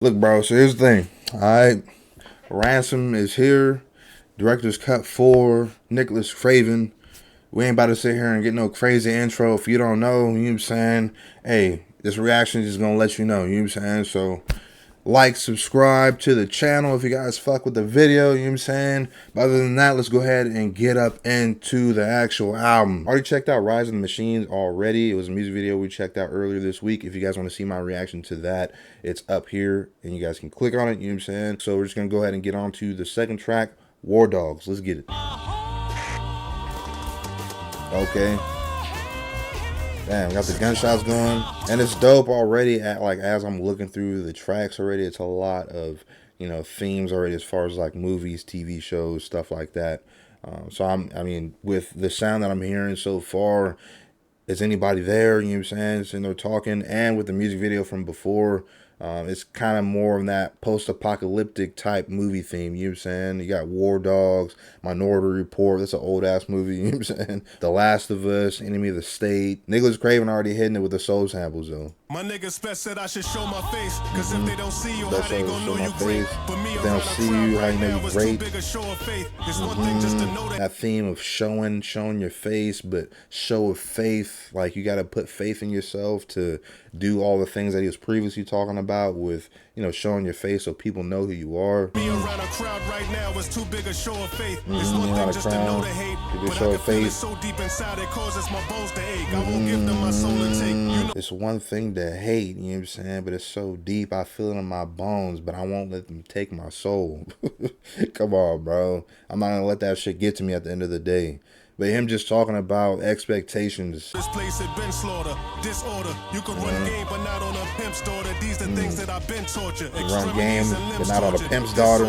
Look, bro, so here's the thing. Alright. Ransom is here. Director's Cut 4. Nicholas Craven. We ain't about to sit here and get no crazy intro. If you don't know, you know what I'm saying? Hey, this reaction is just gonna let you know, you know what I'm saying? So, like, subscribe to the channel if you guys fuck with the video, you know what I'm saying? But other than that, let's go ahead and get up into the actual album. Already checked out Rise of the Machines already. It was a music video we checked out earlier this week. If you guys want to see my reaction to that, it's up here and you guys can click on it, you know what I'm saying? So we're just gonna go ahead and get on to the second track, War Dogs. Let's get it. Okay. Damn, got the gunshots going, and it's dope already. As I'm looking through the tracks already, it's a lot of, you know, themes already as far as like movies, TV shows, stuff like that. So I mean, with the sound that I'm hearing so far, is anybody there? You know what I'm saying? Sitting there talking, and with the music video from before, it's kind of more of that post-apocalyptic type movie theme, you know what I'm saying? You got War Dogs, Minority Report, that's an old-ass movie, you know what I'm saying? The Last of Us, Enemy of the State. Nicholas Craven already hitting it with the soul samples, though. My niggas best said I should show my face, cause if they don't see you, how they gon' know you great? But me, if they don't see you, how you know you great? Mm-hmm. That theme of showing your face, but show of faith, like you gotta put faith in yourself to do all the things that he was previously talking about with, you know, showing your face so people know who you are. Me around a crowd right now is too big a show of faith. It's one thing just to know the hate, but I can feel it so deep inside it causes my bones to ache. I won't give them my soul and take. You know? It's one thing to hate, you know what I'm saying, but it's so deep, I feel it in my bones, but I won't let them take my soul. Come on, bro. I'm not gonna let that shit get to me at the end of the day. But him just talking about expectations. This place had been slaughter, disorder. You could run game, but not on a pimp's daughter. These the things that I've been tortured. Run game, but not on a pimp's daughter.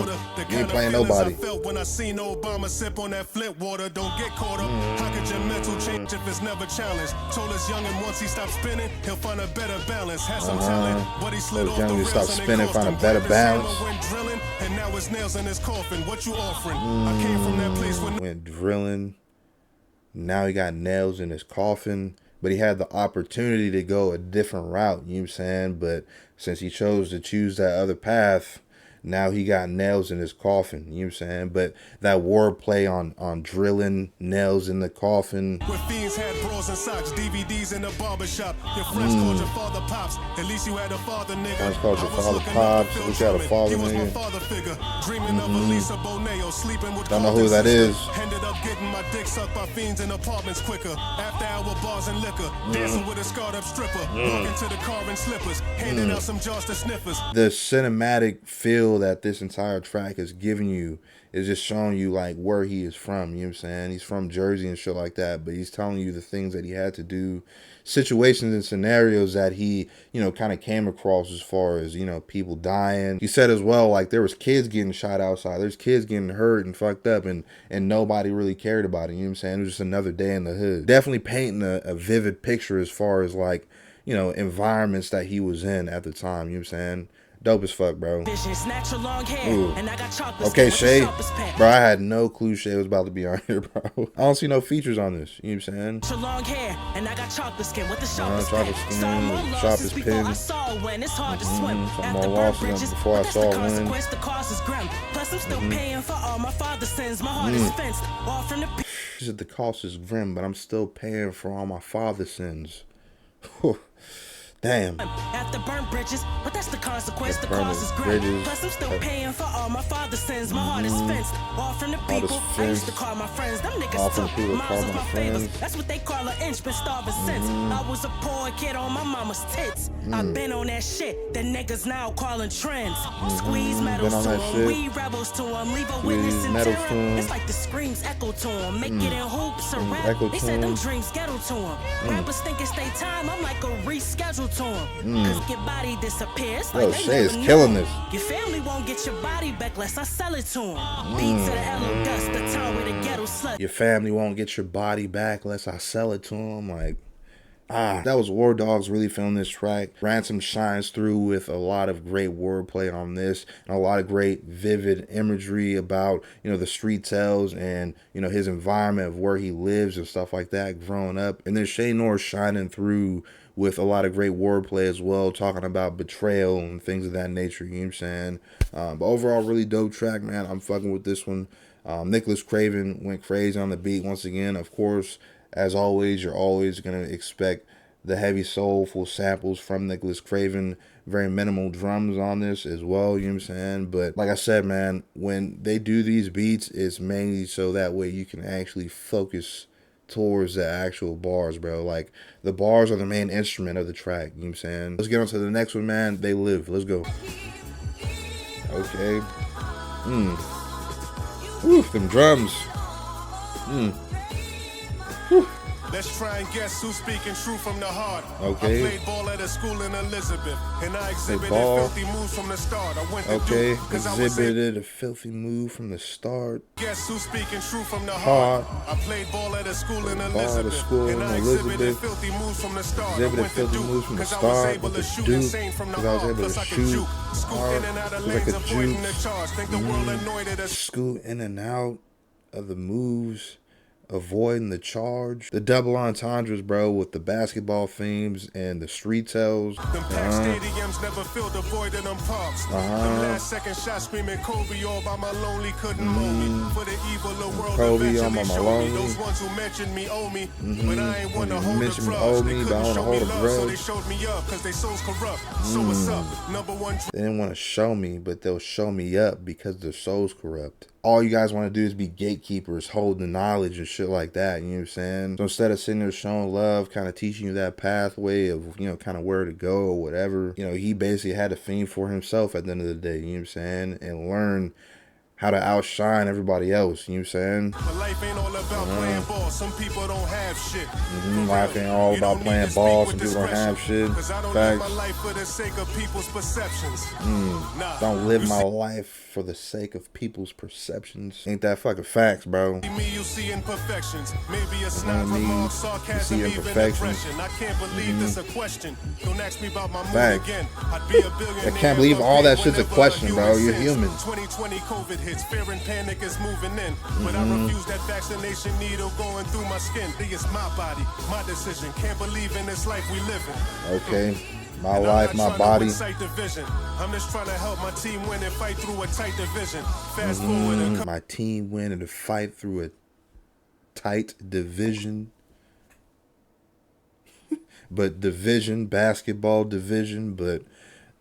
You ain't playing nobody. I felt when I seen Obama sip on that Flint water. Don't get caught up. How could your mental change if it's never challenged? Told us young, and once he stops spinning, he'll find a better balance. Had some talent, but he slid off the rails. Stop spinning, find a better balance. Went drilling, and now his nails in his coffin. What you offering? I came from that place when went drilling. Now he got nails in his coffin, but he had the opportunity to go a different route, you know what I'm saying? But since he chose to choose that other path, now he got nails in his coffin, you know what I'm saying? But that wordplay on drilling, nails in the coffin. Where fiends had bras and socks, DVDs in the barbershop. Your friends called your father pops. At least you had a father, nigga. Friends called your father pops. At least you had a father, nigga. He was my father figure. Dreaming of Elisa Boneo, sleeping with. Don't know who that is. Ended up getting my dick sucked by fiends in apartments quicker. After hour bars and liquor. Dancing with a scarred up stripper. Walking to the car in slippers. Handing out some jars to sniffers. The cinematic feel that this entire track is giving you is just showing you like where he is from, you know what I'm saying? He's from Jersey and shit like that, but he's telling you the things that he had to do, situations and scenarios that he, you know, kind of came across as far as, you know, people dying. He said as well, like there was kids getting shot outside, there's kids getting hurt and fucked up, and nobody really cared about it, you know what I'm saying? It was just another day in the hood. Definitely painting a vivid picture as far as like, you know, environments that he was in at the time, you know what I'm saying? Dope as fuck, bro. Ooh. Okay, Shay. Bro, I had no clue Shay was about to be on here, bro. I don't see no features on this. You know what I'm saying? Long hair, and I got chocolate skin with the sharpest pen. I'm more lost than before I saw one. Plus, I'm still paying for all my father's sins. My heart is fenced off from the. She said the cost is grim, but I'm still paying for all my father's sins. Damn. After burnt bridges, but that's the consequence. The cost is great. Plus, I'm still paying for all my father's sins. My heart is fenced off from the people. I used to call my friends. Them niggas took miles of my favors. That's what they call an inch. Been starving since I was a poor kid on my mama's tits. I've been on that shit that niggas now calling trends. Squeeze medals to them, we rebels to them. Leave a witness in terror. It's like the screams echo to them. Make it in hoops or rap. They said them dreams ghetto to them. Rappers think it's their time. I'm like a reschedule. Cause your body disappears. Yo, Shay is killing this. Your family won't get your body back unless I sell it to them. Beat to the LO dust, the town where the ghetto slut. Your family won't get your body back unless I sell it to them. Like, That was War Dogs really feeling this track. Ransom shines through with a lot of great wordplay on this and a lot of great vivid imagery about, you know, the street tells and, you know, his environment of where he lives and stuff like that growing up. And then Shay Norris shining through with a lot of great wordplay as well, talking about betrayal and things of that nature, you know what I'm saying? But overall, really dope track, man. I'm fucking with this one. Nicholas Craven went crazy on the beat once again. Of course, as always, you're always going to expect the heavy soulful samples from Nicholas Craven. Very minimal drums on this as well, you know what I'm saying? But like I said, man, when they do these beats, it's mainly so that way you can actually focus towards the actual bars, bro. Like, the bars are the main instrument of the track, you know what I'm saying? Let's get on to the next one, man. They Live. Let's go. Okay. Woo, them drums. Whew. Let's try and guess who's speaking true from the heart. Okay. I played ball at a school in Elizabeth, and I exhibited ball. filthy moves from the start. I went to Okay, Duke 'cause I was exhibited a filthy move from the start. Guess who's speaking true from the heart. I played ball at a school in Elizabeth, and I exhibited filthy moves from the start. Exhibited filthy moves from the start with the Duke, because I was able to shoot hard. It was like a juke. Scoot in and out of the moves, avoiding the charge. The double entendres, bro, with the basketball themes and the street tells. Them past stadiums never filled the void in them parks. Them last second shot screaming Kobe all by my lonely couldn't mold me. For the evil the world Kobe all by eventually my showed me. lonely. Those ones who mentioned me owe me. But I ain't want to hold a Mentioned me grudge. owe They me, but I couldn't wanna show hold me a love, so they grudge. showed me up because they souls corrupt. So what's up? Number one. They didn't want to show me, but they'll show me up because their soul's corrupt. All you guys want to do is be gatekeepers, hold the knowledge and shit like that, you know what I'm saying? So instead of sitting there showing love, kind of teaching you that pathway of, you know, kind of where to go or whatever, you know, he basically had a theme for himself at the end of the day, you know what I'm saying? And learn how to outshine everybody else, you know what I'm saying? But life ain't all about playing ball. Some people don't have shit. Life ain't all about playing ball. Some people don't have shit. Cause I don't live my Facts. life for the sake of people's perceptions. Nah. Don't live my life for the sake of people's perceptions. Ain't that fucking facts, bro? Me, you see imperfections. Maybe a snide me, remark, you sarcasm, see even imperfections. aggression. I can't believe this a question. Don't ask me about my mood Facts. again. I'd be a billionaire. I can't believe all that shit's a whenever question, bro. You're sins. human. 2020 COVID hits. Fear and panic is moving in. But I refuse that vaccination needle going through my skin. It's my body, my decision. Can't believe in this life we live in. Okay. My And life, I'm my not trying body. to incite division. I'm just trying to help my team win and fight through a tight division. Fast forward and My team win in a fight through a tight division. But division, basketball division, but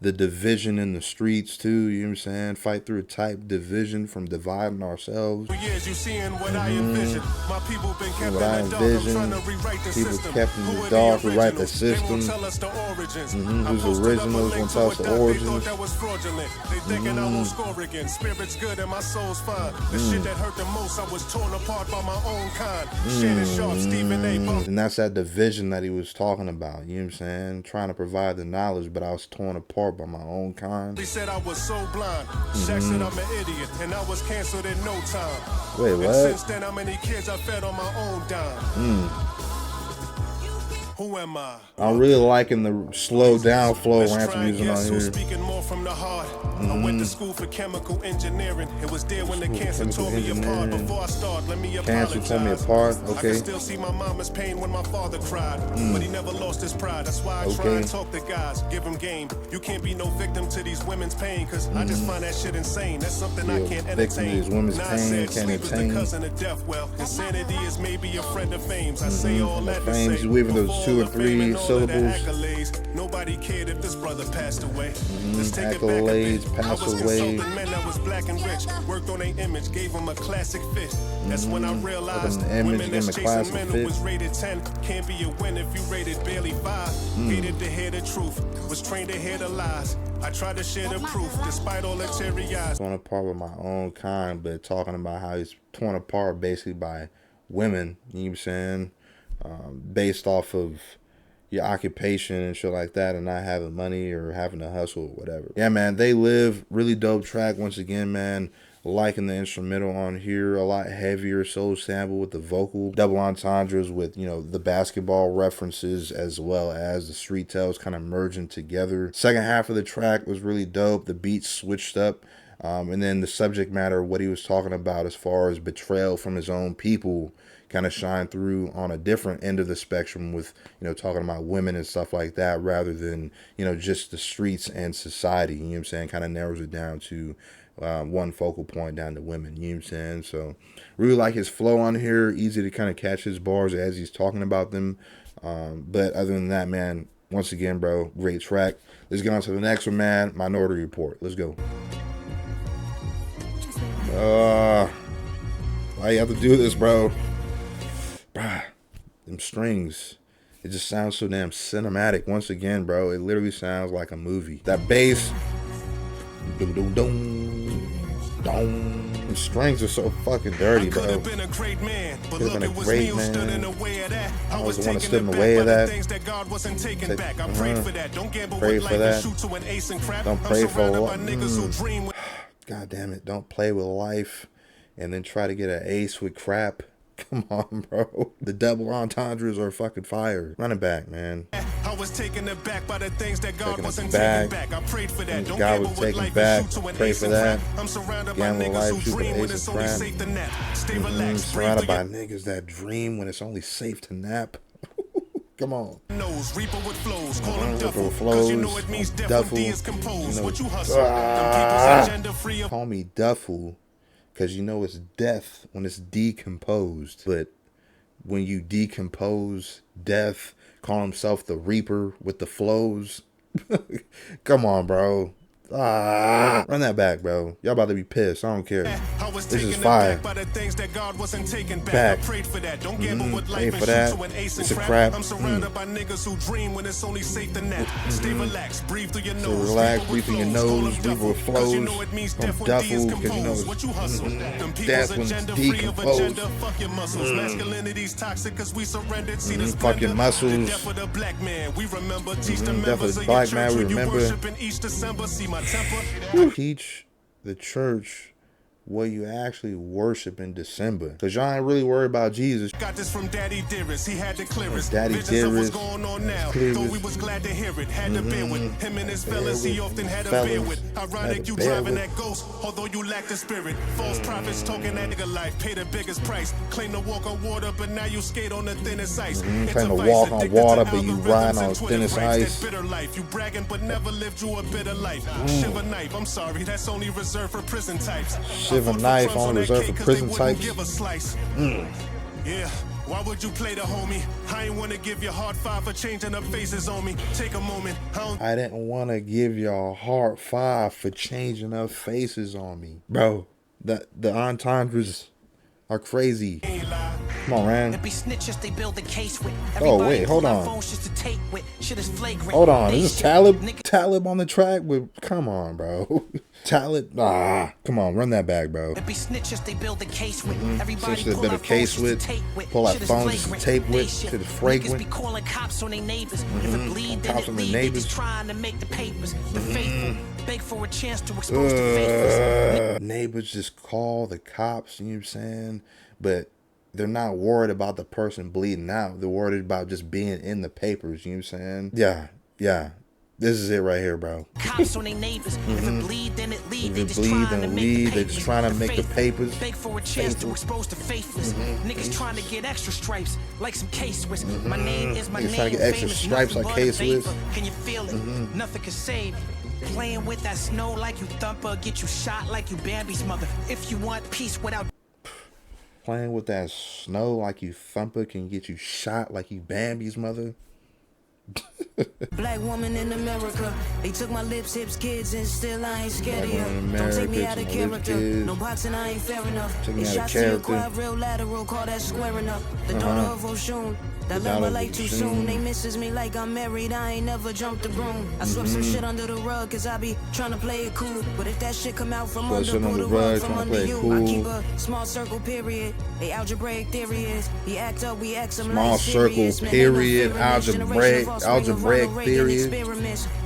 the division in the streets too, you know what I'm saying? Fight through a tight division from dividing ourselves. for years you seeing what I envision. My people been kept What I in the dark. I'm envision. trying to rewrite the People system. kept in the Who are dark, rewrite the originals? They won't system. tell us the origins. Who's I posted up a originals link won't to tell a us the doc, they origins. thought that was fraudulent. They thinking I won't score again. Spirit's good and my soul's fine. The shit that hurt the most, I was torn apart by my own kind. Shannon Sharp, Stephen A. Buck. And that's that division that he was talking about, you know what I'm saying? Trying to provide the knowledge, but I was torn apart by my own kind. They said I was so blind. Shaq said I'm an idiot, and I was canceled in no time. Wait, And what? since then, how many kids I fed on my own dime? Who am I? I'm really liking the slow down flow Let's Ransom try and using guess on who's here. speaking more from the heart. I went to school for chemical engineering. It was there when the cancer tore me apart. Before I start, let me Cancer apologize. tore me apart, I okay. can still see my mama's pain when my father cried. But he never lost his pride. That's why I try Okay. and talk to guys, give them game. You can't be no victim to these women's pain, cause I just find that shit insane. That's something I Yeah, can't victim to entertain. these women's Nah, I pain, said can't sleep is the entertain. cousin of death. Well, insanity is maybe a friend of fame's. I say all that to Fames, say, you weaving those before 2 or all the 3 fame and all of the syllables. accolades, nobody cared if this brother passed away. Let's take it back a Accolades, bit. pass I was away. consulting men that was black and rich. Worked on their image, gave them a classic fit. That's when I realized Worked on the image, women gave 'em that's a chasing classic men fit. who was rated 10 can't be a win if you rated barely 5. Hated to hear the truth, was trained to hear the lies. I tried to share the proof, despite all the teary eyes. Torn apart with my own kind, but talking about how he's torn apart basically by women, you know what I'm saying? Based off of your occupation and shit like that, and not having money or having to hustle or whatever. Yeah, man, They Live, really dope track once again, man. liking the instrumental on here, a lot heavier soul sample with the vocal, double entendres with, you know, the basketball references as well as the street tales kind of merging together. Second half of the track was really dope. The beats switched up. And then the subject matter, what he was talking about as far as betrayal from his own people, kind of shine through on a different end of the spectrum with, you know, talking about women and stuff like that rather than, you know, just the streets and society. You know what I'm saying? Kind of narrows it down to one focal point down to women. You know what I'm saying? So really like his flow on here. Easy to kind of catch his bars as he's talking about them. But other than that, man, once again, bro, great track. Let's get on to the next one, man. Minority Report. Let's go. Why you have to do this, bro? Bruh, them strings, it just sounds so damn cinematic. Once again, bro, it literally sounds like a movie. That bass, the strings are so fucking dirty, bro. Could have been a great man, but look, it was me who stood in the way of that. I was the one that stood in the way of that. Things that God wasn't taking back. I prayed for that. Don't gamble with life and shoot to an ace and crap. Don't pray for life. God damn it! Don't play with life, and then try to get an ace with crap. Come on, bro. The double entendres are fucking fire. Run it back, man. I was taken aback by the things that God wasn't taking back. I prayed for that. Don't God was taking back. Pray for that. I'm surrounded by niggas who dream when it's only safe to nap. Stay relaxed. Surrounded by niggas that dream when it's only safe to nap. Come on. Reaper with flows. Call him Duffel. Cause you know it means Duffel is composed. What you hustle. Call me Duffel. Because you know it's death when it's decomposed. But when you decompose death, call himself the Reaper with the flows. Come on, bro. Run that back, bro. Y'all about to be pissed. I don't care. This is fire. Back. Pray for that. It's a crap. I'm surrounded by niggas who dream when it's only safe to nap. Stay relaxed. Breathe through your nose. Relax. Breathe through your nose. Breathe with flows. I'm Duffel because you know it's death when it's decomposed. Fuck your muscles. Masculinity's toxic because we surrendered. See this fucking muscles. Death for the black man. We remember. Teach the members of your church when you worship in each December. See my teach the church what you actually worship in December, because y'all ain't really worried about Jesus. Got this from Daddy Dearest. He had the clearest visions of what's going on now. Though we was glad to hear it. Had to bear with him and his fellas. He often had to bear with. Ironic you driving that ghost, although you lack the spirit. False prophets talking that nigga life. Pay the biggest price. Claim to walk on water, but now you skate on the thinnest ice. Claim to walk on water, but you ride on thinnest ice. Bitter life. You bragging, but never lived you a bitter life. Shiver knife. I'm sorry, that's only reserved for prison types. Shiver knife only reserved for prison types. Yeah, why would you play the homie? I ain't wanna give your heart 5 for changing up faces on me. Take a moment. I didn't want to give y'all heart 5 for changing up faces on me, bro. The entendres are crazy. Come on, Ran. Oh wait, hold on. Hold on, is this Talib on the track? Come on, bro. Talib, come on, run that back, bro. Snitches they build a case with. Pull out phones to tape with. To the fragrant. Be calling cops on their neighbors. If it bleed, then it leads. Trying to make the papers. The faithful beg for a chance to expose the faithless. Neighbors just call the cops. You know what I'm saying? But they're not worried about the person bleeding out. They're worried about just being in the papers. You know what I'm saying? Yeah. This is it right here, bro. Cops on their neighbors. If it bleed, then it lead. They just trying to make the papers. Beg for a chance to expose the faithless. Niggas trying to get extra stripes like some K-Swiss. My name is my name. Trying to get extra stripes like K-Swiss. Can you feel it? Nothing can save. Playing with that snow like you Thumper, get you shot like you Bambi's mother. If you want peace without playing with that snow like you Thumper can get you shot like you Bambi's mother. Black woman in America. They took my lips, hips, kids, and still I ain't scared of you. Don't take me out of character. No boxing, I ain't fair enough. They shot to your quad, real lateral, call that square enough. The daughter of Oshun. That love my life too soon. They misses me like I'm married. I ain't never jumped the broom. I swept some shit under the rug, cause I be trying to play it cool. But if that shit come out from under, pull the rug from under you. I keep a small circle, period. A algebraic theory is he act up, we act some small circle, period. Algebraic period.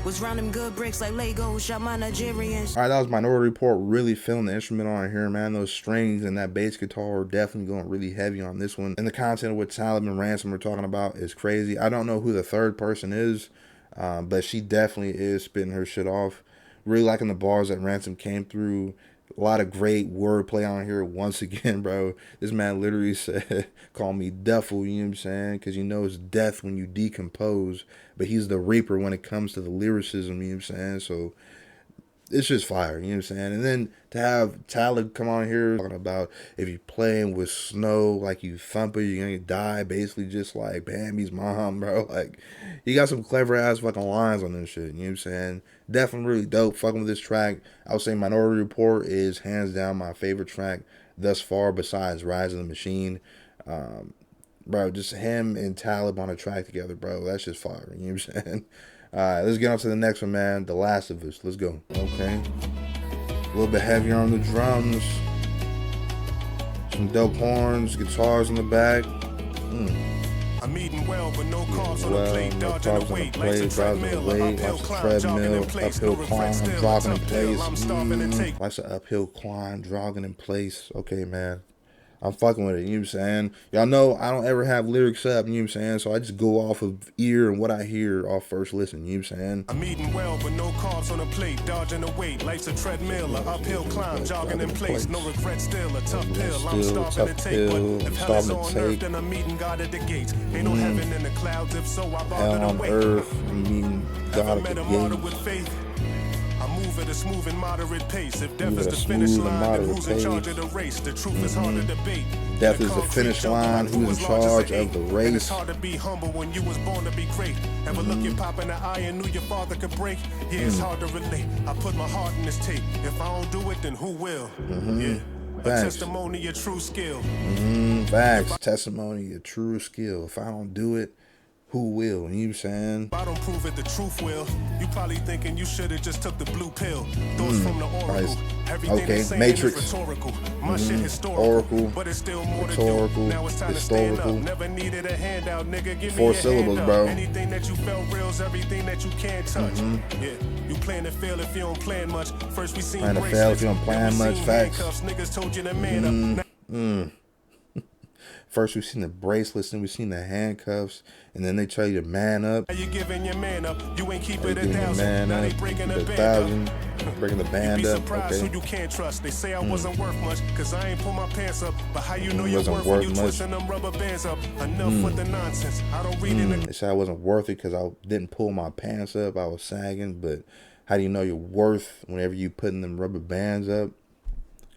Was round them good bricks like Lego, shot my Nigerians. Alright, that was Minority Report. Really feeling the instrumental on here, man. Those strings and that bass guitar are definitely going really heavy on this one. And the content of what Talib and Ransom are talking about is crazy. I don't know who the third person is, but she definitely is spitting her shit off. Really liking the bars that Ransom came through. A lot of great wordplay on here once again, bro. This man literally said, call me Duffel, you know what I'm saying? Because you know it's death when you decompose, but he's the reaper when it comes to the lyricism, you know what I'm saying? So it's just fire, you know what I'm saying? And then to have Talib come on here talking about if you're playing with snow, like you thump it, you're gonna die, basically just like Bambi's mom, bro. Like, he got some clever ass fucking lines on this shit, you know what I'm saying? Definitely really dope. Fucking with this track. I would say Minority Report is hands down my favorite track thus far, besides Rise of the Machine. Bro, just him and Talib on a track together, bro. That's just fire, you know what I'm saying? Alright, let's get on to the next one, man. The Last of Us. Let's go. Okay. A little bit heavier on the drums. Some dope horns, guitars in the back. I'm eating well, but no carbs on the plate, No dodging carbs the on weight, the life's a plate, dodging the treadmill, weight, uphill life's a climb, jogging treadmill, in place, no uphill climb, regret I'm still, jogging in tough pill, place. I'm starving to take. Life's an uphill climb, jogging in place. Okay, man. I'm fucking with it, you know what I'm saying? Y'all know I don't ever have lyrics up, you know what I'm saying? So I just go off of ear and what I hear off first listen, you know what I'm saying? I'm eating well, but no carbs on the plate, dodging the weight, life's a treadmill, a uphill climb, jogging in place, no regret still, a tough pill, I'm starving to take. But if hell is on earth, then I'm meeting God at the gates. Ain't no heaven in the clouds, if so, I bother to wait. Hell on earth, I'm meeting God at the gates. With faith. I move at a smooth and moderate pace. If death is the finish line, then who's in charge of the race? The truth is hard to debate. Death is the finish line, who's in charge of the race? It's hard to be humble when you was born to be great. Ever look your pop in the eye and knew your father could break? Yeah, it's hard to relate. I put my heart in this tape. If I don't do it, then who will? Yeah. A testimony of true skill. Facts. Testimony of true skill. If I don't do it, who will? You know what I'm saying? If I don't prove it, the truth will. You probably thinking you should have just took the blue pill. Those from the oracle. Everything okay, saying Matrix. Is rhetorical. My shit historical. Oracle. But it's still more Rhetorical. to do. Now it's time Historical. to stand up. Never needed a handout, nigga. Give 4 me a syllables, hand bro. up. Anything that you felt real's everything that you can't touch. Yeah, you plan to fail if you don't plan much. First we seen Plan to fail if you don't plan much. Facts. Niggas told you to man up. First we seen the bracelets, then we seen the handcuffs, and then they tell you to man up. Now you giving your man up. You ain't keep it Giving your 1,000. man Now up, they keep breaking it the band up. 1,000, breaking the band You'd be up. surprised Okay. who you can't trust. They say I wasn't worth much, cause I ain't pull my pants up. But how you know you're Wasn't worth when you worth much. twisting them rubber bands up? Enough with the nonsense. I don't read in the They said I wasn't worth it because I didn't pull my pants up. I was sagging, but how do you know you're worth whenever you putting them rubber bands up?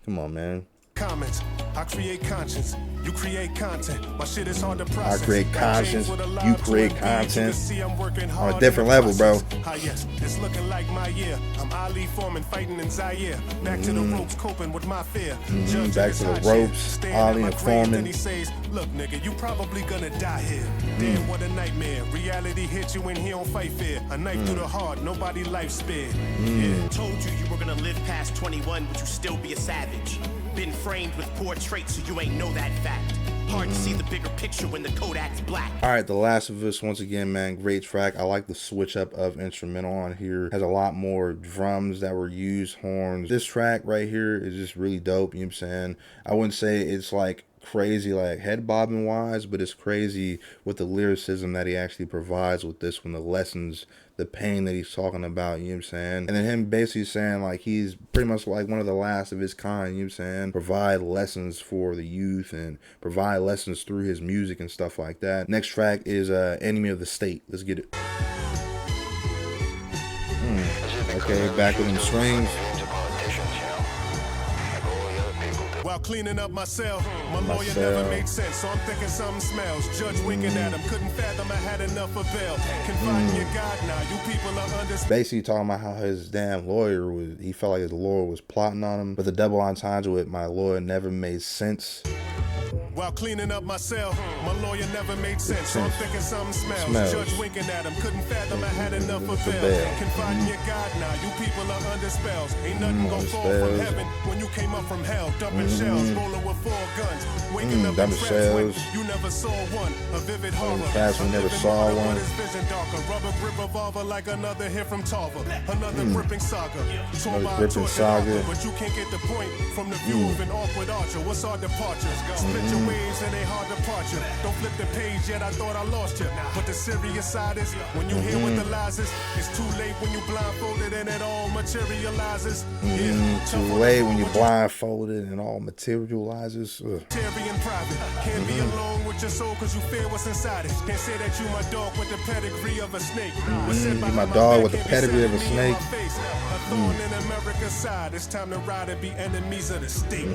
Come on, man. comments. I create conscience. You create content. My shit is hard to process. I create conscience. You create content. I'm working On hard a different level, bro. Yes, it's looking like my year. I'm Ali Foreman fighting in Zaire. Back to the ropes, coping with my fear. Judge Back is to the hot ropes, shit. Stand Ali at and my grave, Foreman. then he says, look, nigga, you probably gonna die here. Damn, what a nightmare. Reality hits you and he don't fight fair. A knife through the heart, nobody life spared. Yeah. Told you you were gonna live past 21, but you still be a savage. Been framed with poor traits, so you ain't know that fact. Hard to see the bigger picture when the Kodak's black. All right, The Last of Us, once again, man, great track. I like the switch up of instrumental on here. Has a lot more drums that were used, horns. This track right here is just really dope, you know what I'm saying? I wouldn't say it's like crazy like head bobbing wise, but it's crazy with the lyricism that he actually provides with this one, the lessons, the pain that he's talking about, you know what I'm saying? And then him basically saying like he's pretty much like one of the last of his kind, you know what I'm saying? Provide lessons for the youth and provide lessons through his music and stuff like that. Next track is Enemy of the State. Let's get it. Okay, back with them swings. While cleaning up my cell, my lawyer never made sense, so I'm thinking something smells. Judge winking at him, couldn't fathom I had enough of bail. Confide in your God now, you people are understanding. Basically talking about how his damn lawyer was, he felt like his lawyer was plotting on him, but the double entendre with my lawyer never made sense. While cleaning up my cell, my lawyer never made sense. So I'm thinking something smells. Judge winking at him, couldn't fathom I had enough of bail. Confide in your God now, you people are under spells. Ain't nothing gonna fall from heaven when you came up from hell. Dumping shells, rolling with 4 guns. Waking up in traps when you never saw one. A vivid horror. We never saw one. Vision darker. Rubber grip revolver like another hit from Tarver. Another gripping saga. But you can't get the point from the view of an awkward archer. What's our departure? Split your waves and they hard departure. Don't flip the page yet, I thought I lost you. But the serious side is when you hear what the lies is, it's too late when you blindfolded and it all materializes. Too late when you blindfolded and all materializes. Terry in private. Can't be alone with your soul cause you fear what's inside it. Can't say that you my dog with the pedigree of a snake. You my dog with the pedigree of a snake. A thorn in America's side. It's time to ride and be enemies of the state.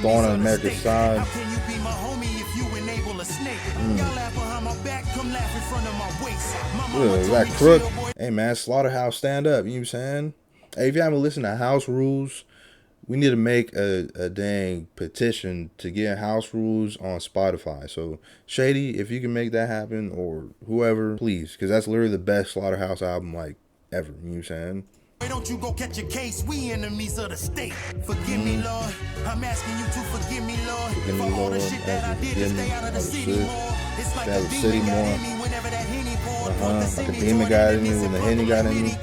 Thorn on America's side. How can you be my homie if you enable a snake? Y'all laugh behind my back, come laugh in front of my waist. My mama told that me crook. chill, boy. Hey man, Slaughterhouse, stand up. You know what I'm saying? Hey, if you haven't listened to House Rules, we need to make a dang petition to get House Rules on Spotify. So Shady, if you can make that happen, or whoever, please, because that's literally the best Slaughterhouse album like ever. You know what I'm saying? Why don't you go catch a case? We enemies of the state. Forgive me, Lord. I'm asking you to forgive me, Lord. Forgive me, For all the Lord, shit that I did to stay out of the city more. It's like Stay out a of the city demon got more. in me whenever that Henny poured. Like a demon got in me when the Henny got in me.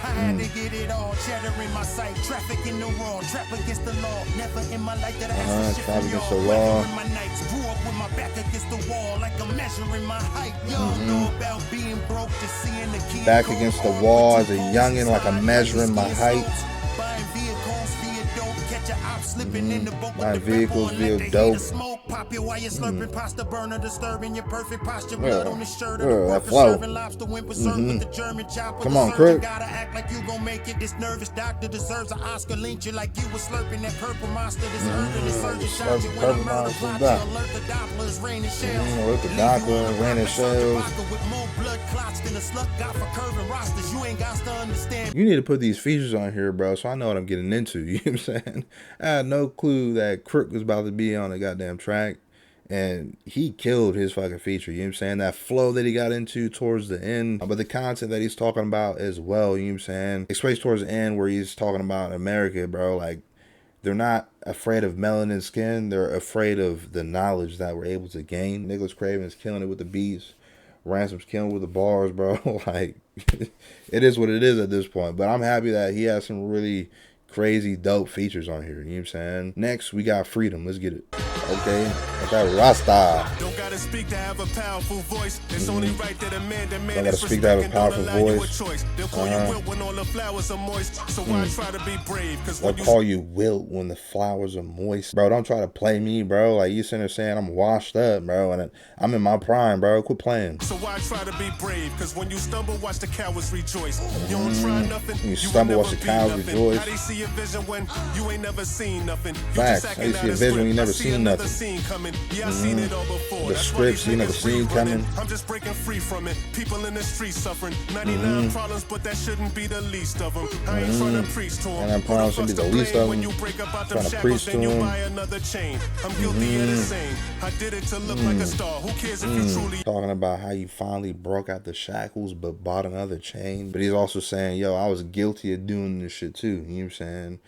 I had to get it all. Cheddar in my sight. Traffic in the raw. Trap against the law. Never in my life that I had some shit trap from against y'all. the law. Weathering my nights. Grew up with my back against the wall. Like I'm measuring my height. Y'all know about being broke to seeing the kid. Back against the wall as a youngin', like I'm measuring my height. Buying vehicles via dope, catch a op slipping in the boat with Buying the vehicles pepper and let via the dope. heater smoke. Pop you while you're slurping pasta burner, disturbing your perfect posture. Blood on the shirt of yeah, the that work for flow. serving lobster whimper served with the German chopper. Come The on, surgeon Crook. gotta act like you gon' make it. This nervous doctor deserves an Oscar. Lynch you like you was slurping that purple monster. This urban is surgeon shot you when I murder plot you. Alert the Doppler, it's raining shells. Alert the Leave you Doppler, on the raining block like Sergeant shells. Barker with more blood clots than a slut got for curving rosters. You ain't got to understand. You need to put these features on here, bro, so I know what I'm getting into. You know what I'm saying? I had no clue that Crook was about to be on a goddamn track, and he killed his fucking feature. You know what I'm saying? That flow that he got into towards the end, but the content that he's talking about as well, you know what I'm saying? Especially towards the end where he's talking about America, bro, like, they're not afraid of melanin skin. They're afraid of the knowledge that we're able to gain. Nicholas Craven is killing it with the beats. Ransom's killing with the bars, bro. Like, it is what it is at this point. But I'm happy that he has some really crazy, dope features on here. You know what I'm saying? Next, we got Freedom. Let's get it. Okay. That Rasta. Don't gotta speak to have a powerful voice. It's only right that a man Don't demand gotta speak to have a respect and don't powerful allow you a voice. choice. They'll call you wilt when all the flowers are moist. So why try to be brave? Cause They'll when you call you wilt when the flowers are moist. Bro, don't try to play me, bro. Like, you sitting there saying I'm washed up, bro, and I'm in my prime, bro. Quit playing. So why try to be brave? Cause when you stumble, watch the cowards rejoice. You don't try nothing. You will stumble, never watch the be cowards nothing. rejoice. How they see your vision when you ain't never seen nothing. You Facts. just How you acting see a out vision when you script. never I see seen another nothing. scene coming. Yeah, I seen it all before. The That's why scripts these you never niggas seen free running. coming. I'm just breaking free from it. People in the streets suffering. 99 problems, but that shouldn't be the least of them. I ain't trying to preach to them. 99 problems shouldn't be the least of When them. you break up out them Tryna shackles, preach then to you 'em. buy another chain. I'm guilty of the same. I did it to look like a star. Who cares if you truly Talking about how you finally broke out the shackles but bought another chain. But he's also saying, yo, I was guilty of doing this shit too. You know what I'm saying?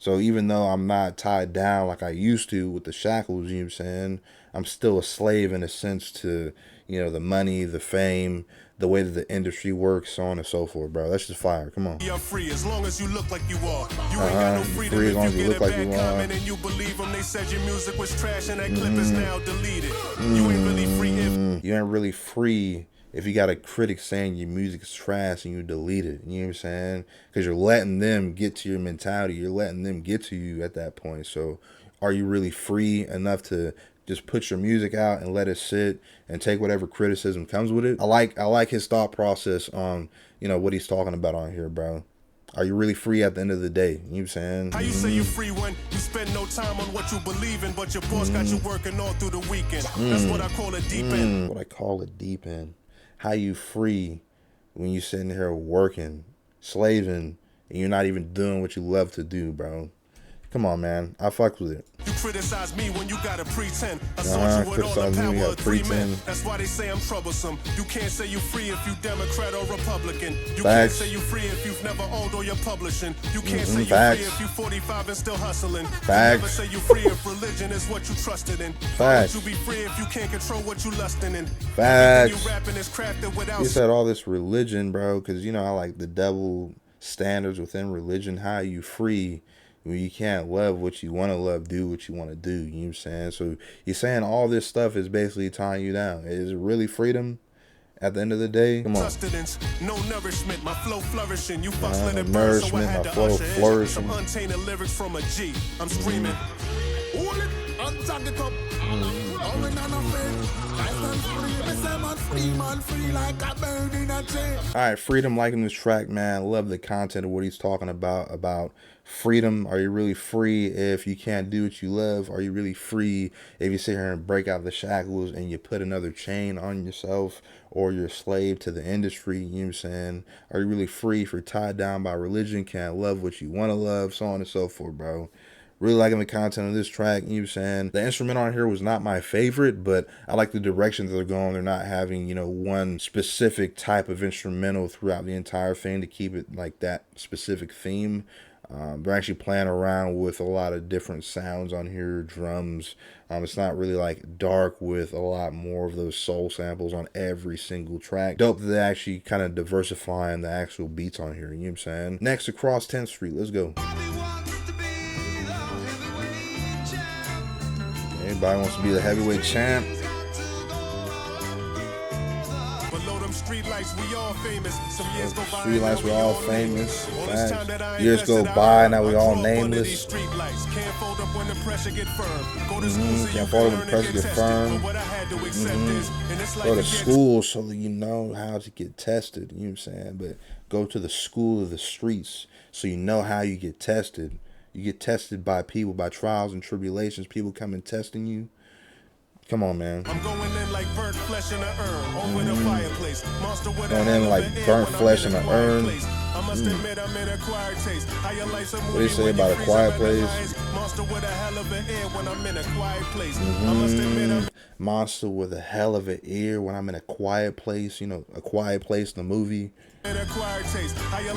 So even though I'm not tied down like I used to with the shackles, you know what I'm saying? I'm still a slave in a sense to, you know, the money, the fame, the way that the industry works, so on and so forth, bro. That's just fire. Come on. you're free as long as you look like you are. You ain't got no freedom free as long if as you you get look a like bad you are. comment and you believe them. They said your music was trash and that clip is now deleted. You ain't really free if You ain't really free if you got a critic saying your music is trash and you delete it. You know what I'm saying? Because you're letting them get to your mentality. You're letting them get to you at that point. So are you really free enough to just put your music out and let it sit and take whatever criticism comes with it? I like his thought process on, you know, what he's talking about on here, bro. Are you really free at the end of the day? You know what I'm saying? how you say you free when you spend no time on what you believe in, but your boss got you working all through the weekend. That's what I call a deep end. What I call a deep end. How you free when you sitting here working, slaving, and you're not even doing what you love to do, bro. Come on, man. I fuck with it. You criticize me when you gotta pretend. Assault you with all the power of 3 men. That's why they say I'm troublesome. You can't say you free if you Democrat or Republican. You can't say you free if you've never owned or you're publishing. You can't say you free if you 45 and still hustling. You never say you free if religion is what you trusted in. Why would you be free if you can't control what you lusting in? Facts. You rapping is crafted without. You said all this religion, bro, because you know I like the double standards within religion. How are you free when you can't love what you want to love, do what you want to do? You know what I'm saying? So you're saying all this stuff is basically tying you down. Is it really freedom at the end of the day? Come on. No nourishment, my flow flourishing. You fucks let it burn, so I had to usher in some untainted lyrics from a G. I'm screaming. Alright, Freedom, liking this track, man. Love the content of what he's talking about freedom. Are you really free if you can't do what you love? Are you really free if you sit here and break out the shackles and you put another chain on yourself, or you're a slave to the industry? You know what I'm saying? Are you really free if you're tied down by religion, can't love what you want to love, so on and so forth, bro? Really liking the content of this track. You know what I'm saying? The instrumental on here was not my favorite, but I like the direction that they're going. They're not having, you know, one specific type of instrumental throughout the entire thing to keep it like that specific theme. They're actually playing around with a lot of different sounds on here, drums. It's not really like dark with a lot more of those soul samples on every single track. Dope that they actually kind of diversifying the actual beats on here. You know what I'm saying? Next, Across 10th Street. Let's go. Everybody wants to be the heavyweight champ. Below them street lights, we all famous. Some years go by. Street lights, we all famous. Years go by, now we all nameless. Can't fold up when the pressure get firm. Go to Go to school so that you know how to get tested. You know what I'm saying? But go to the school of the streets so you know how you get tested. You get tested by people, by trials and tribulations. People come and testing you. Come on, man. I'm going in like burnt flesh in an urn over the fireplace. Monster with going in like burnt flesh in an urn. I must admit I'm in a quiet taste. What do you say about a quiet place? Monster with a hell of an ear when I'm in a quiet place. I must admit I'm monster with a hell of an ear when I'm in a quiet place. You know, A Quiet Place, the movie. It's an acquired taste. How you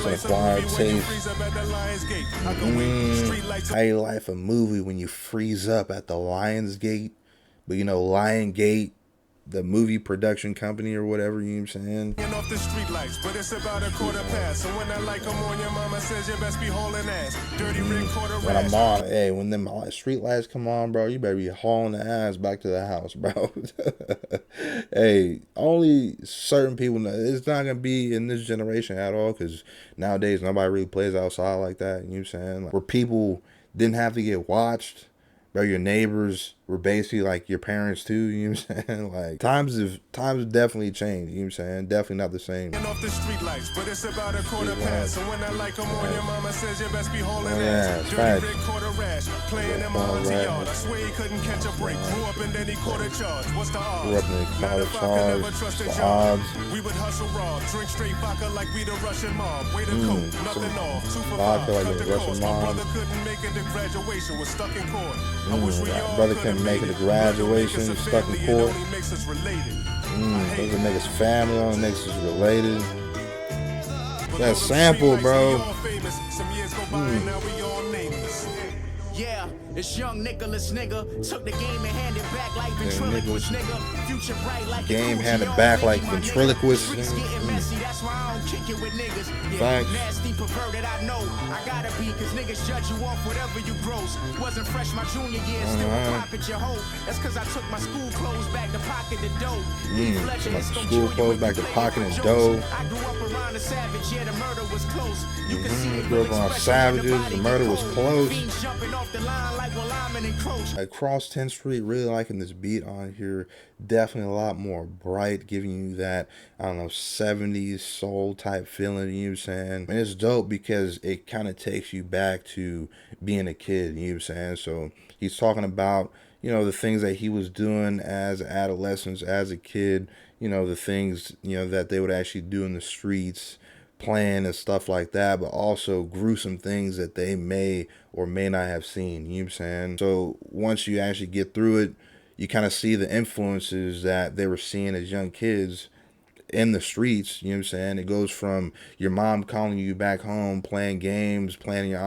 life a movie when you freeze up at the Lion's Gate? But you know, Lion Gate, the movie production company or whatever, you know what I'm saying? Off the street lights, but it's about a quarter past. So when I like come on, your mama says you best be hauling ass. Dirty red quarter when I'm on, hey, when them street lights come on, bro, you better be hauling the ass back to the house, bro. Hey, only certain people know. It's not gonna be in this generation at all, because nowadays nobody really plays outside like that. You know what I'm saying? Like, where people didn't have to get watched. Bro, your neighbors were basically like your parents too, you know what I'm saying? Like, times have definitely changed, you know what I'm saying? Definitely not the same. Off the street lights, but it's about a quarter past. So when I like come on, your mama says you best be hauling ass. Dirty red quarter rash, playing in my auntie yard. I swear he couldn't catch a break. Grew up and then he caught a charge. What's the odds? Grew up and then caught a charge. What's the odds? We would hustle raw, drink straight vodka like we the Russian mob. Way to coke, nothing off. Super vodka like the Russian mob. My mob. brother couldn't make it to graduation, was stuck in court. I wish we all brother couldn't make it to graduation, stuck in court. Doesn't make us family, only makes us related. That sample, bro. Yeah, it's young Nicholas nigga. Took the game and handed back like ventriloquist nigga. Future bright like game handed back like ventriloquist. That's why I don't kick it with niggas. Nasty perverted, I know. I gotta be, cause niggas judge you off whatever you gross. Wasn't fresh my junior year, still pocket your hoe. That's cause I took my school clothes back to pocket the dough. My school clothes back to pocket and dough. I grew up around the savage, yeah, the murder was close. You can see it. Grew up around savages, the murder was close. Across 10th Street, really liking this beat on here. Definitely a lot more bright, giving you that, I don't know, 70s soul type feeling, you know what I'm saying? And it's dope because it kind of takes you back to being a kid, you know what I'm saying? So he's talking about, you know, the things that he was doing as adolescents, as a kid, you know, the things, you know, that they would actually do in the streets, playing and stuff like that, but also gruesome things that they may or may not have seen. You know what I'm saying? So once you actually get through it, you kind of see the influences that they were seeing as young kids in the streets. You know what I'm saying? It goes from your mom calling you back home, playing games, playing in your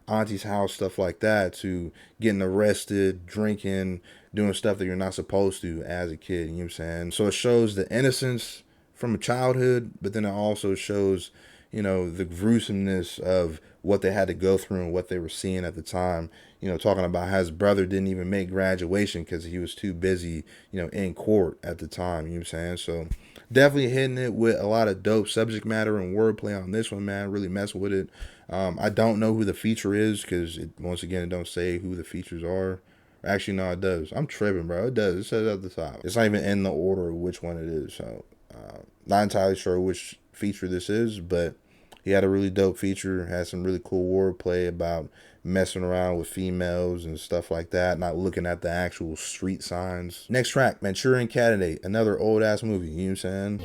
auntie's house, stuff like that, to getting arrested, drinking, doing stuff that you're not supposed to as a kid. You know what I'm saying? So it shows the innocence from a childhood, but then it also shows, you know, the gruesomeness of what they had to go through and what they were seeing at the time. You know, talking about how his brother didn't even make graduation because he was too busy, you know, in court at the time. You know what I'm saying? So definitely hitting it with a lot of dope subject matter and wordplay on this one, man. Really messing with it. I don't know who the feature is because, once again, it don't say who the features are. Actually, no, it does. I'm tripping, bro. It does. It says at the top. It's not even in the order of which one it is. So, not entirely sure which feature this is, but he had a really dope feature. Had some really cool wordplay about messing around with females and stuff like that, not looking at the actual street signs. Next track, Manchurian Candidate, another old ass movie. You know what I'm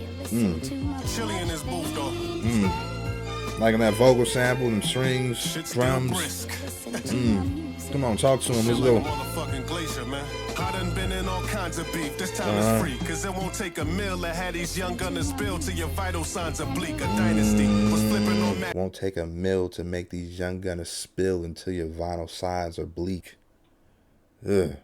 saying? Chilly in his booth, though. Liking that vocal sample, them strings, drums. Come on, talk to him. Let's go. Motherfucking glacier, man. I done been in all kinds of beef. This time it's free, cause it won't take a meal to have these young gunners spill till your vital signs are bleak. A dynasty was flipping on that. Won't take a meal to make these young gunners spill until your vital signs are bleak. Ugh.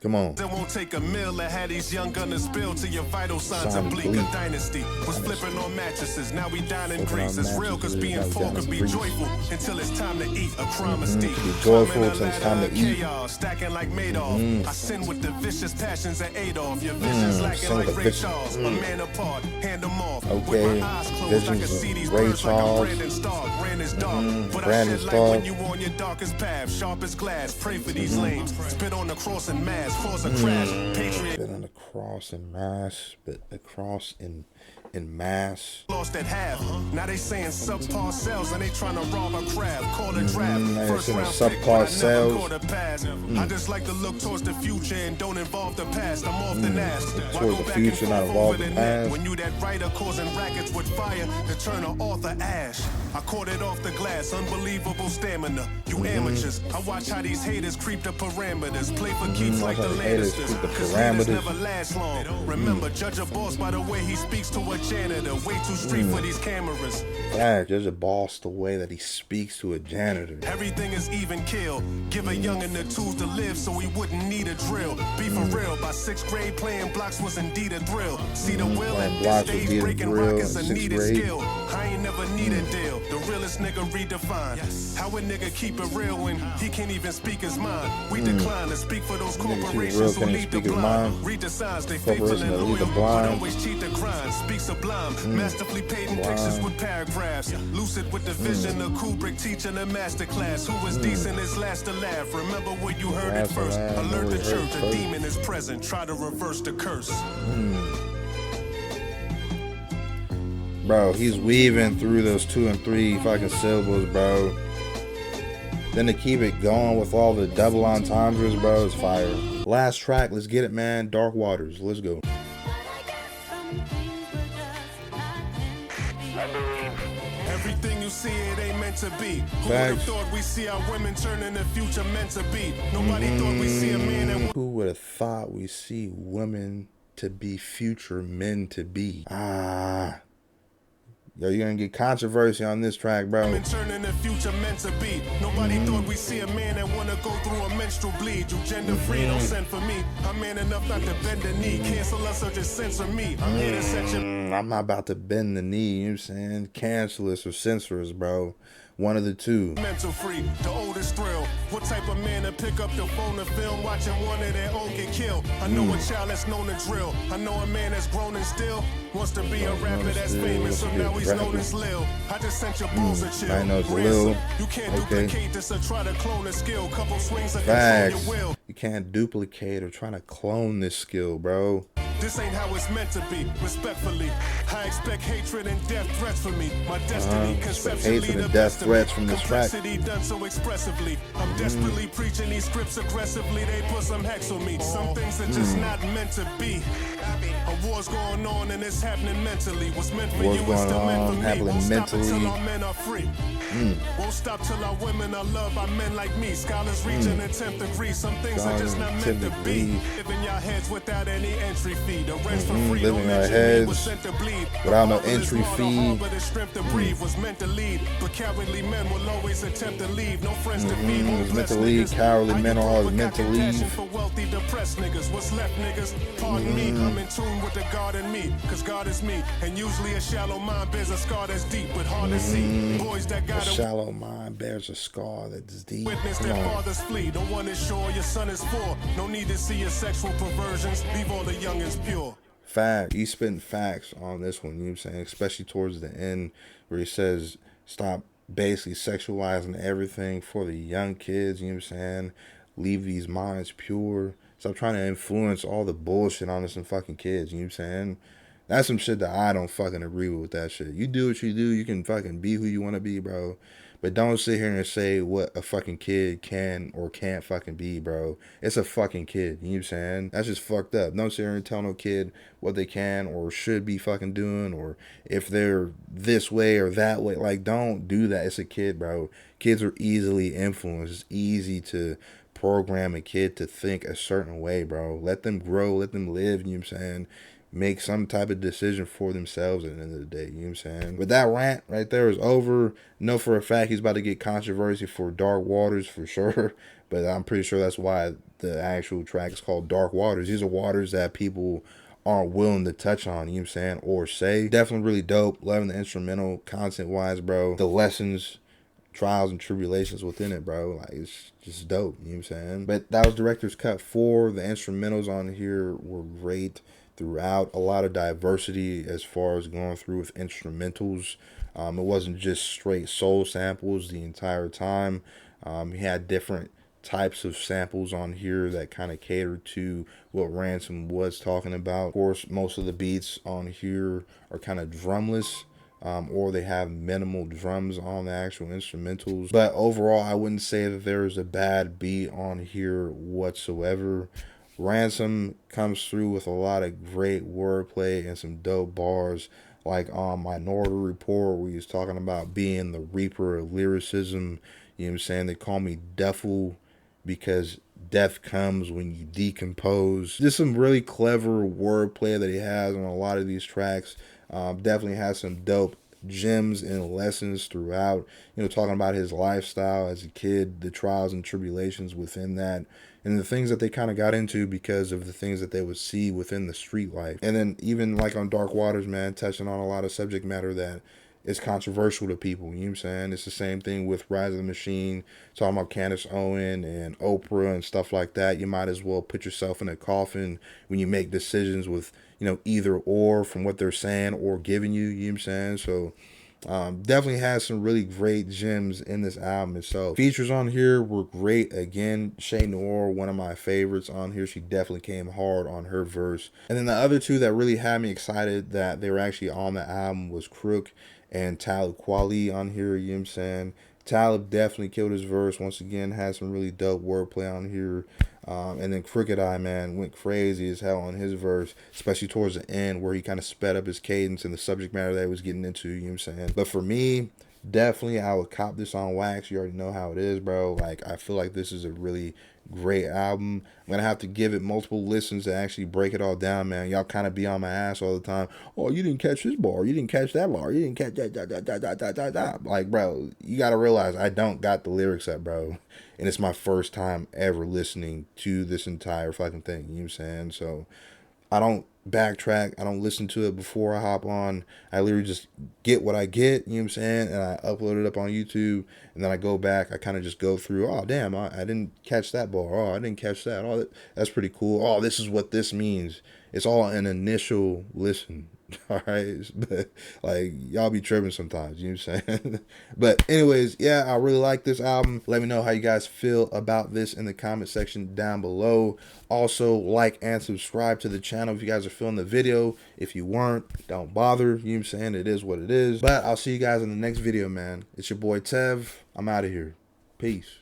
Come on. It won't take a meal to have these young gunners spill till your vital signs are bleak. A dynasty was flipping on mattresses. Now we dine in grease. It's real cause being full could be joyful until it's time to eat. A crime is deep. Be joyful until it's time to eat. Stacking like Madoff. I sin with the vicious passions at Adolf. Your vision's lacking like Ray Charles. A man apart, hand them off. Okay. With my eyes closed, I can see these birds like I'm Brandon Stark. Brandon's dark. But I shit like when you on your darkest path. Sharp as glass. Pray for these lames. Spit on the cross and mass. Cause a crash. Patriot. Spit on the cross and mass. Spit the cross in mass. Lost at half. Now they saying subpar sales and they trying to rob a crab. Call a draft. First round pick, but I never caught a pass. I just like to look towards the future and don't involve the past. I'm often asked why go back and forth over the net when you that writer causing rackets with fire to turn an author ash. I caught it off the glass. Unbelievable stamina. You amateurs. I watch how these haters creep the parameters. Play for keeps like the Lannisters. Cause haters never last long. Remember, judge a boss by the way he speaks to a janitor. Way too street for these cameras. Yeah, judge a boss the way that he speaks to a janitor. Everything is even kill. Give a youngin' the tools to live so he wouldn't need a drill. Be for real, by 6th grade playing blocks was indeed a thrill. See the will at this stage, breaking rock is a needed skill. I ain't never need a deal. The realest nigga redefined. How a nigga keep it real when he can't even speak his mind? We decline to speak for those corporations who lead the blind. Read the signs, they faithful and loyal, but always cheat the grind. Speak sublime, masterfully painting pictures with paragraphs. Lucid with the vision of Kubrick teaching a masterclass. Who was decent is last to laugh. Remember where you heard it first. Alert the church, a demon is present. Try to reverse the curse. Bro, he's weaving through those 2 and 3 fucking syllables, bro. Then to keep it going with all the double entendres, bro, is fire. Last track, let's get it, man. Dark Waters, let's go. Everything you see, it ain't meant to be. Who would have thought we see our women turning the future meant to be? Nobody thought we see a man and who would have thought we see women to be future men to be? Ah. Yo, you're gonna get controversy on this track, bro. Turning the future meant to be. Nobody thought we see a man that wanna go through a menstrual bleed. You gender free, don't send for me. I'm man enough not to bend the knee. Cancel us or just censor me. I'm here to set you. I'm not about to bend the knee, you know what I'm saying? Cancel us or censor us, bro. One of the two. Mental free, the oldest thrill. What type of man to pick up the phone to film watching one of their own get killed? I know a child that's known to drill. I know a man that's grown and still wants to be a rapper that's famous, so now he's known as Lil. I just sent your bros a chill. I know it's Lil. You can't duplicate this or try to clone a skill. Couple swings of control your will. You can't duplicate or try to clone this skill, bro. This ain't how it's meant to be, respectfully. I expect hatred and death threats from me. My destiny, conceptually hatred the and death best of threats me. from this track. Complexity done so expressively. I'm desperately preaching these scripts aggressively. They put some hex on me. Some things are just not meant to be. A war's going on and it's happening mentally. What's meant for you is still meant for me. Won't stop until our men are free. Won't stop till our women are loved by men like me. Scholars reaching in 10th degree. Some things are just not meant to be. Living your heads without any entry fee. The rent's for free. Living our heads without no entry fee. But the strength to breathe was meant to lead. But cowardly men will always attempt to leave. No friends to feed. Was meant to leave. Cowardly men are always meant to leave. For wealthy, depressed niggas. What's left, niggas? Pardon me. I'm in tune with the God in me. Cause God is me. And usually a shallow mind bears a scar that's deep but hard to see. Boys that got a shallow mind bears a scar that's deep. Witness their fathers flee. The one is sure your son is for. No need to see your sexual perversions. Leave all the youngins pure. Fact. He's spitting facts on this one, you know what I'm saying? Especially towards the end where he says stop basically sexualizing everything for the young kids, you know what I'm saying? Leave these minds pure. Stop trying to influence all the bullshit on us and fucking kids, you know what I'm saying? That's some shit that I don't fucking agree with that shit. You do what you do. You can fucking be who you want to be, bro. But don't sit here and say what a fucking kid can or can't fucking be, bro. It's a fucking kid. You know what I'm saying? That's just fucked up. Don't sit here and tell no kid what they can or should be fucking doing or if they're this way or that way. Like, don't do that. It's a kid, bro. Kids are easily influenced. It's easy to program a kid to think a certain way, bro. Let them grow. Let them live. You know what I'm saying? Make some type of decision for themselves at the end of the day, you know what I'm saying? But that rant right there is over. Know for a fact he's about to get controversy for Dark Waters for sure, but I'm pretty sure that's why the actual track is called Dark Waters. These are waters that people aren't willing to touch on, you know what I'm saying, or say. Definitely really dope. Loving the instrumental content-wise, bro. The lessons, trials, and tribulations within it, bro. Like, it's just dope, you know what I'm saying? But that was Director's Cut 4. The instrumentals on here were great throughout. A lot of diversity as far as going through with instrumentals. It wasn't just straight soul samples the entire time. He had different types of samples on here that kind of catered to what Ransom was talking about. Of course, most of the beats on here are kind of drumless, or they have minimal drums on the actual instrumentals. But overall, I wouldn't say that there is a bad beat on here whatsoever. Ransom comes through with a lot of great wordplay and some dope bars, like on Minority Report, where he was talking about being the reaper of lyricism. You know what I'm saying? They call me Deful because death comes when you decompose. Just some really clever wordplay that he has on a lot of these tracks. Definitely has some dope gems and lessons throughout. You know, talking about his lifestyle as a kid, the trials and tribulations within that, and the things that they kind of got into because of the things that they would see within the street life. And then even like on Dark Waters, man, touching on a lot of subject matter that is controversial to people, you know what I'm saying? It's the same thing with Rise of the Machine, talking about Candace Owen and Oprah and stuff like that. You might as well put yourself in a coffin when you make decisions with, you know, either or from what they're saying or giving you, you know what I'm saying? So definitely has some really great gems in this album itself. Features on here were great. Again, Shay Noir, one of my favorites on here. She definitely came hard on her verse. And then the other two that really had me excited that they were actually on the album was Crook and Talib Kweli on here, you know what I'm saying? Talib definitely killed his verse. Once again, had some really dope wordplay on here. And then Crooked Eye, man, went crazy as hell on his verse, especially towards the end where he kind of sped up his cadence and the subject matter that he was getting into, you know what I'm saying? But for me, definitely I would cop this on wax. You already know how it is, bro. Like, I feel like this is a really great album. I'm gonna have to give it multiple listens to actually break it all down, man. Y'all kind of be on my ass all the time. Oh, you didn't catch this bar, you didn't catch that bar, you didn't catch that. Like, bro, you gotta realize I don't got the lyrics up, bro, and it's my first time ever listening to this entire fucking thing, you know what I'm saying? So I don't backtrack, I don't listen to it before I hop on. I literally just get what I get, you know what I'm saying, and I upload it up on YouTube, and and then I go back, I kind of just go through, oh damn, I didn't catch that bar, oh I didn't catch that, oh that's pretty cool, oh this is what this means. It's all an initial listen. All right, but like y'all be tripping sometimes, you know what I'm saying? But anyways, yeah, I really like this album. Let me know how you guys feel about this in the comment section down below. Also, like and subscribe to the channel if you guys are feeling the video. If you weren't, don't bother, you know what I'm saying? It is what it is. But I'll see you guys in the next video, man. It's your boy Tev. I'm out of here. Peace.